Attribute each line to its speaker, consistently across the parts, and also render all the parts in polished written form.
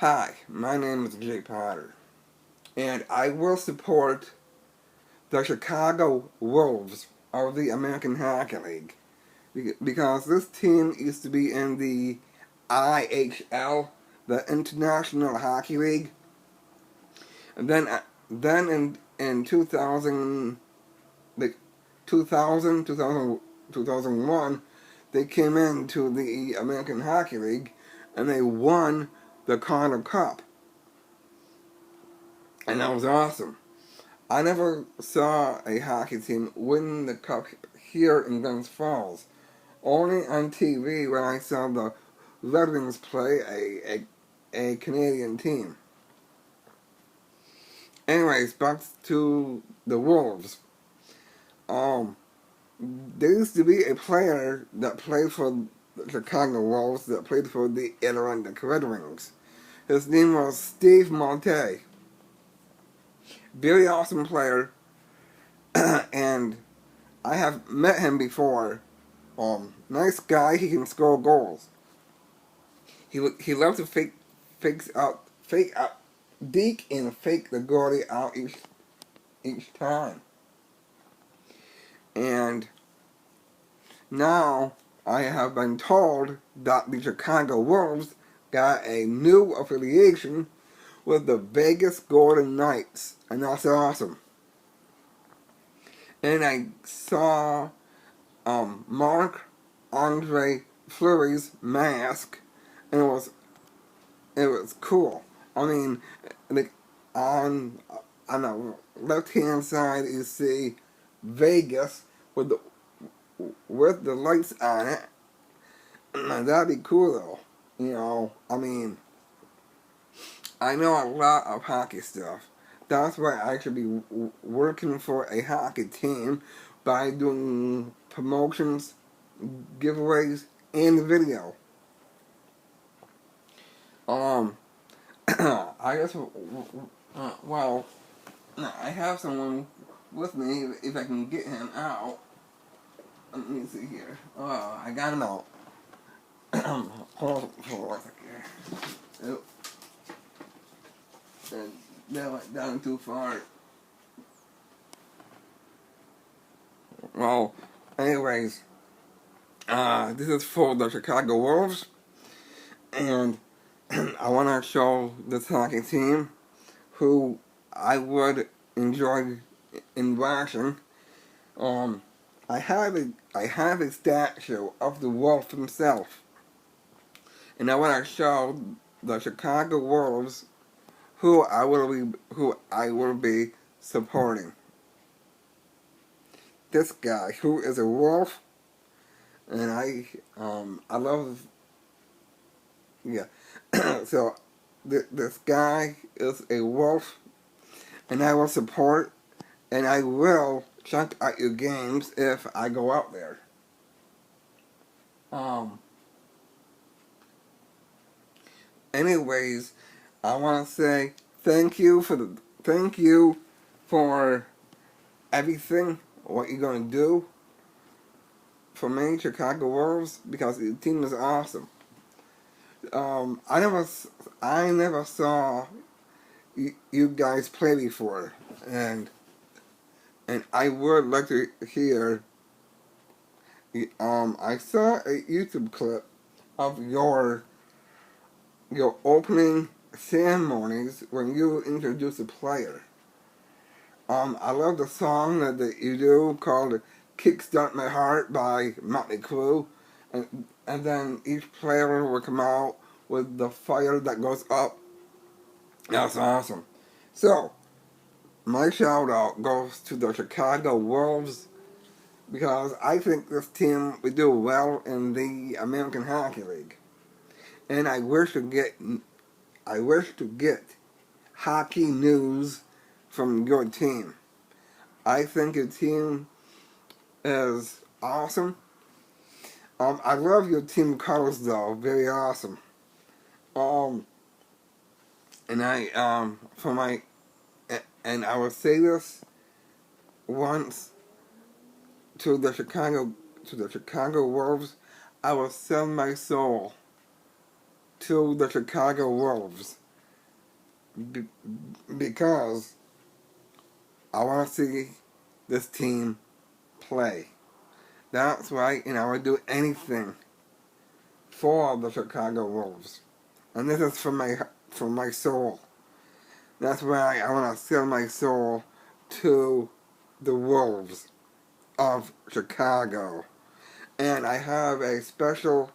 Speaker 1: Hi, my name is Jay Potter, and I will support the Chicago Wolves of the American Hockey League because this team used to be in the IHL, the International Hockey League. And then in 2000, like 2001, they came into the American Hockey League and they won the Calder Cup. And that was awesome. I never saw a hockey team win the cup here in Glens Falls. Only on TV when I saw the Red Wings play a Canadian team. Anyways, back to the Wolves. There used to be a player that played for the Chicago Wolves that played for the Atlantic Red Wings. His name was Steve Monte. Very awesome player, and I have met him before. Nice guy. He can score goals. He loves to fake out, deke and fake the goalie out each time. And now I have been told that the Chicago Wolves got a new affiliation with the Vegas Golden Knights, and that's awesome. And I saw Marc-Andre Fleury's mask, and it was cool. I mean, like on the left hand side you see Vegas with the lights on it. That'd be cool though. I mean, I know a lot of hockey stuff. That's why I should be working for a hockey team by doing promotions, giveaways, and video. I guess, I have someone with me if I can get him out. Let me see here. Oh, I got him out. Hold on a second. Oh. And that went down too far. Well, anyways, this is for the Chicago Wolves, and I want to show this hockey team who I would enjoy in watching. I have a statue of the Wolf himself, and I want to show the Chicago Wolves who I will be supporting. This guy who is a wolf, and I love, yeah. So this guy is a wolf, and I will support, and I will check out your games if I go out there. Anyways, I want to say thank you for everything. What you're gonna do for me, Chicago Wolves, because the team is awesome. I never saw you guys play before, and I would like to hear. I saw a YouTube clip of your opening ceremonies when you introduce a player. I love the song that you do called "Kickstart My Heart" by Motley Crue, and then each player will come out with the fire that goes up. That's awesome. So, my shout out goes to the Chicago Wolves because I think this team would do well in the American Hockey League. And I wish to get hockey news from your team. I think your team is awesome. I love your team colors though, very awesome. And I will say this once to the Chicago Wolves, I will sell my soul to the Chicago Wolves. be, because I want to see this team play. That's right, and I would do anything for the Chicago Wolves. And this is from my soul. That's why I want to sell my soul to the Wolves of Chicago. And I have a special,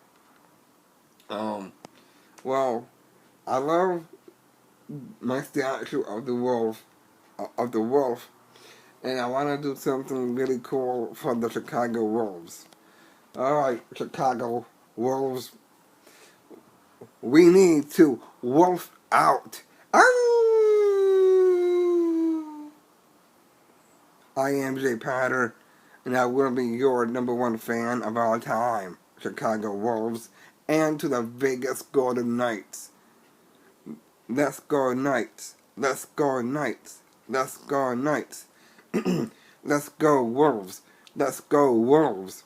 Speaker 1: well, I love my statue of the wolf, and I want to do something really cool for the Chicago Wolves. Alright, Chicago Wolves, we need to wolf out. I am Jay Potter, and I will be your #1 fan of all time, Chicago Wolves, and to the Vegas Golden Knights. Let's go Knights. Let's go Knights. Let's go Knights. Let's go Wolves. Let's go Wolves.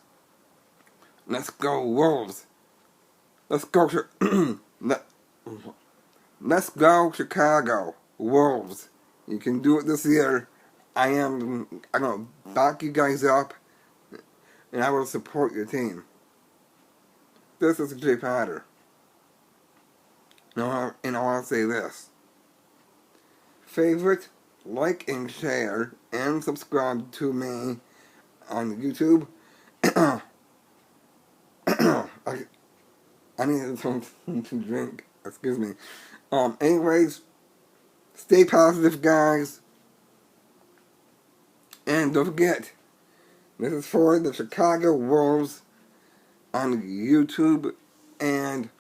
Speaker 1: Let's go Wolves. Let's go Let's go Chicago Wolves. You can do it this year. I'm gonna back you guys up, and I will support your team. This is Jay Potter. And I want to say this. Favorite, like, and share, and subscribe to me on YouTube. I need something to drink. Excuse me. Anyways, stay positive, guys. And don't forget, this is for the Chicago Wolves on YouTube and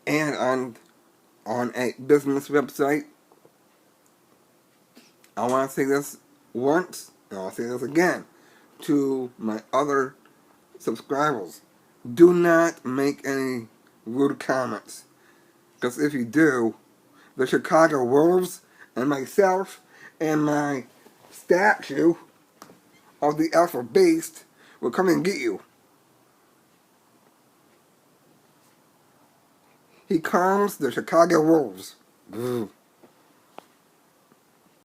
Speaker 1: and on a business website. I want to say this once, and I'll say this again to my other subscribers. Do not make any rude comments, because if you do, the Chicago Wolves and myself and my statue of the Alpha Beast will come and get you. He comes, the Chicago Wolves.